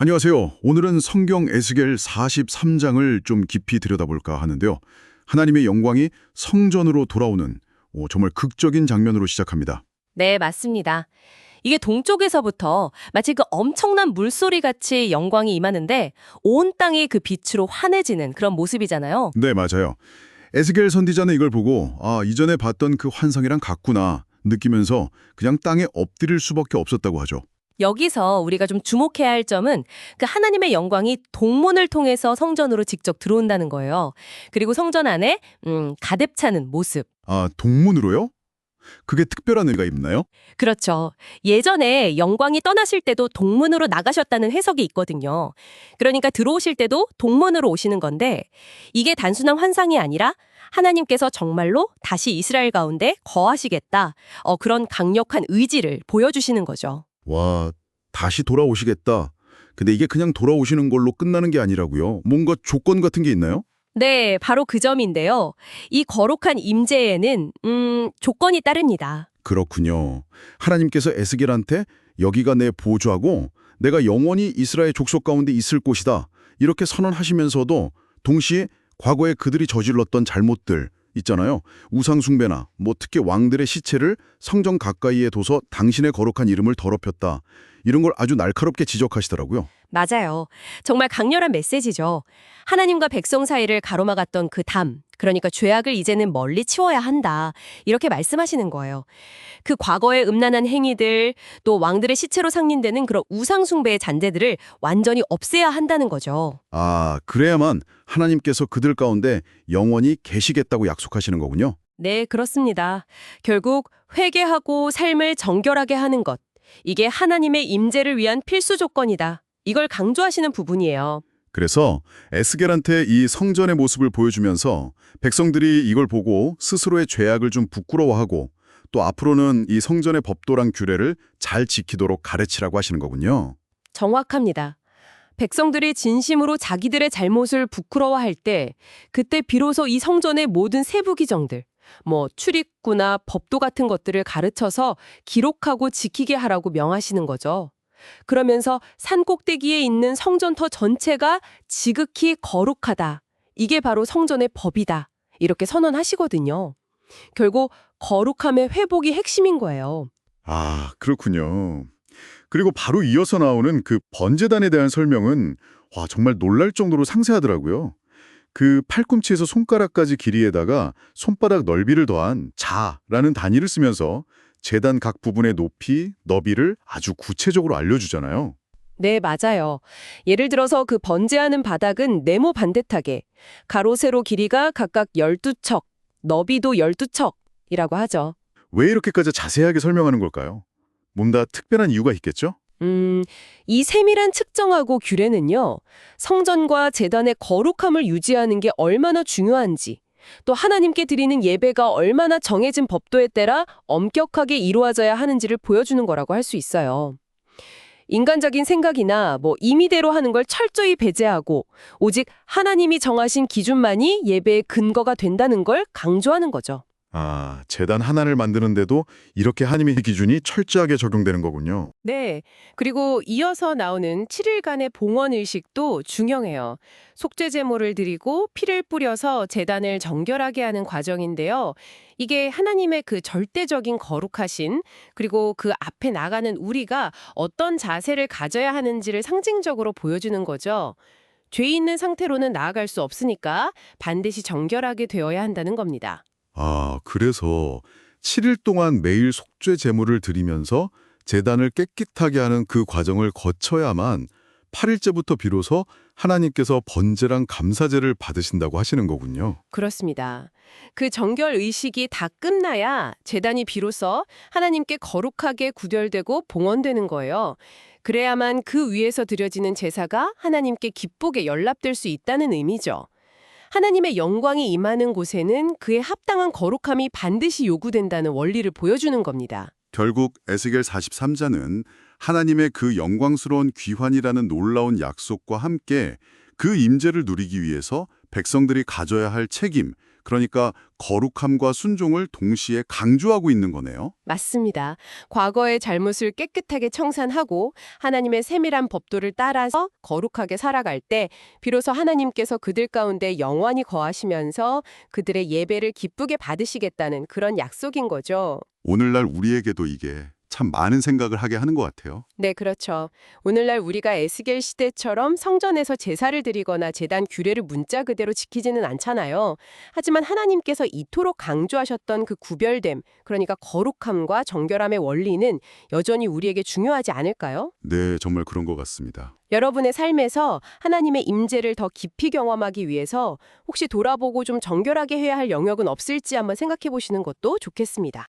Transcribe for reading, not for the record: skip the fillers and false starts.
안녕하세요. 오늘은 성경 에스겔 43장을 좀 깊이 들여다볼까 하는데요. 하나님의 영광이 성전으로 돌아오는 정말 극적인 장면으로 시작합니다. 네, 맞습니다. 이게 동쪽에서부터 마치 그 엄청난 물소리 같이 영광이 임하는데 온 땅이 그 빛으로 환해지는 그런 모습이잖아요. 네, 맞아요. 에스겔 선지자는 이걸 보고 이전에 봤던 그 환상이랑 같구나 느끼면서 그냥 땅에 엎드릴 수밖에 없었다고 하죠. 여기서 우리가 좀 주목해야 할 점은 그 하나님의 영광이 동문을 통해서 성전으로 직접 들어온다는 거예요. 그리고 성전 안에 가득 차는 모습. 동문으로요? 그게 특별한 의미가 있나요? 그렇죠. 예전에 영광이 떠나실 때도 동문으로 나가셨다는 해석이 있거든요. 그러니까 들어오실 때도 동문으로 오시는 건데 이게 단순한 환상이 아니라 하나님께서 정말로 다시 이스라엘 가운데 거하시겠다. 그런 강력한 의지를 보여주시는 거죠. 와, 다시 돌아오시겠다. 근데 이게 그냥 돌아오시는 걸로 끝나는 게 아니라고요. 뭔가 조건 같은 게 있나요? 네, 바로 그 점인데요. 이 거룩한 임재에는 조건이 따릅니다. 그렇군요. 하나님께서 에스겔한테 여기가 내 보좌고 내가 영원히 이스라엘 족속 가운데 있을 곳이다. 이렇게 선언하시면서도 동시에 과거에 그들이 저질렀던 잘못들 있잖아요. 우상 숭배나 특히 왕들의 시체를 성전 가까이에 둬서 당신의 거룩한 이름을 더럽혔다. 이런 걸 아주 날카롭게 지적하시더라고요. 맞아요. 정말 강렬한 메시지죠. 하나님과 백성 사이를 가로막았던 그 담, 그러니까 죄악을 이제는 멀리 치워야 한다. 이렇게 말씀하시는 거예요. 그 과거의 음란한 행위들, 또 왕들의 시체로 상린되는 그런 우상 숭배의 잔재들을 완전히 없애야 한다는 거죠. 그래야만 하나님께서 그들 가운데 영원히 계시겠다고 약속하시는 거군요. 네, 그렇습니다. 결국 회개하고 삶을 정결하게 하는 것. 이게 하나님의 임재를 위한 필수 조건이다. 이걸 강조하시는 부분이에요. 그래서 에스겔한테 이 성전의 모습을 보여주면서 백성들이 이걸 보고 스스로의 죄악을 좀 부끄러워하고 또 앞으로는 이 성전의 법도랑 규례를 잘 지키도록 가르치라고 하시는 거군요. 정확합니다. 백성들이 진심으로 자기들의 잘못을 부끄러워할 때 그때 비로소 이 성전의 모든 세부 규정들, 출입구나 법도 같은 것들을 가르쳐서 기록하고 지키게 하라고 명하시는 거죠. 그러면서 산 꼭대기에 있는 성전터 전체가 지극히 거룩하다. 이게 바로 성전의 법이다. 이렇게 선언하시거든요. 결국 거룩함의 회복이 핵심인 거예요. 그렇군요. 그리고 바로 이어서 나오는 그 번제단에 대한 설명은 정말 놀랄 정도로 상세하더라고요. 그 팔꿈치에서 손가락까지 길이에다가 손바닥 넓이를 더한 자라는 단위를 쓰면서 제단 각 부분의 높이, 너비를 아주 구체적으로 알려주잖아요. 네, 맞아요. 예를 들어서 그 번제하는 바닥은 네모 반듯하게 가로 세로 길이가 각각 12척, 너비도 12척이라고 하죠. 왜 이렇게까지 자세하게 설명하는 걸까요? 뭔가 특별한 이유가 있겠죠? 이 세밀한 측정하고 규례는요, 성전과 제단의 거룩함을 유지하는 게 얼마나 중요한지, 또 하나님께 드리는 예배가 얼마나 정해진 법도에 따라 엄격하게 이루어져야 하는지를 보여주는 거라고 할 수 있어요. 인간적인 생각이나 임의대로 하는 걸 철저히 배제하고 오직 하나님이 정하신 기준만이 예배의 근거가 된다는 걸 강조하는 거죠. 제단 하나를 만드는데도 이렇게 하나님의 기준이 철저하게 적용되는 거군요. 네. 그리고 이어서 나오는 7일간의 봉헌 의식도 중요해요. 속죄 제물을 드리고 피를 뿌려서 제단을 정결하게 하는 과정인데요. 이게 하나님의 그 절대적인 거룩하신 그리고 그 앞에 나가는 우리가 어떤 자세를 가져야 하는지를 상징적으로 보여주는 거죠. 죄 있는 상태로는 나아갈 수 없으니까 반드시 정결하게 되어야 한다는 겁니다. 그래서 7일 동안 매일 속죄 제물을 드리면서 제단을 깨끗하게 하는 그 과정을 거쳐야만 8일째부터 비로소 하나님께서 번제랑 감사제를 받으신다고 하시는 거군요. 그렇습니다. 그 정결 의식이 다 끝나야 제단이 비로소 하나님께 거룩하게 구별되고 봉헌되는 거예요. 그래야만 그 위에서 드려지는 제사가 하나님께 기쁘게 연락될 수 있다는 의미죠. 하나님의 영광이 임하는 곳에는 그에 합당한 거룩함이 반드시 요구된다는 원리를 보여주는 겁니다. 결국 에스겔 43장은 하나님의 그 영광스러운 귀환이라는 놀라운 약속과 함께 그 임재를 누리기 위해서 백성들이 가져야 할 책임, 그러니까 거룩함과 순종을 동시에 강조하고 있는 거네요. 맞습니다. 과거의 잘못을 깨끗하게 청산하고 하나님의 세밀한 법도를 따라서 거룩하게 살아갈 때 비로소 하나님께서 그들 가운데 영원히 거하시면서 그들의 예배를 기쁘게 받으시겠다는 그런 약속인 거죠. 오늘날 우리에게도 이게 참 많은 생각을 하게 하는 것 같아요. 네, 그렇죠. 오늘날 우리가 에스겔 시대처럼 성전에서 제사를 드리거나 제단 규례를 문자 그대로 지키지는 않잖아요. 하지만 하나님께서 이토록 강조하셨던 그 구별됨, 그러니까 거룩함과 정결함의 원리는 여전히 우리에게 중요하지 않을까요? 네, 정말 그런 것 같습니다. 여러분의 삶에서 하나님의 임재를 더 깊이 경험하기 위해서 혹시 돌아보고 좀 정결하게 해야 할 영역은 없을지 한번 생각해 보시는 것도 좋겠습니다.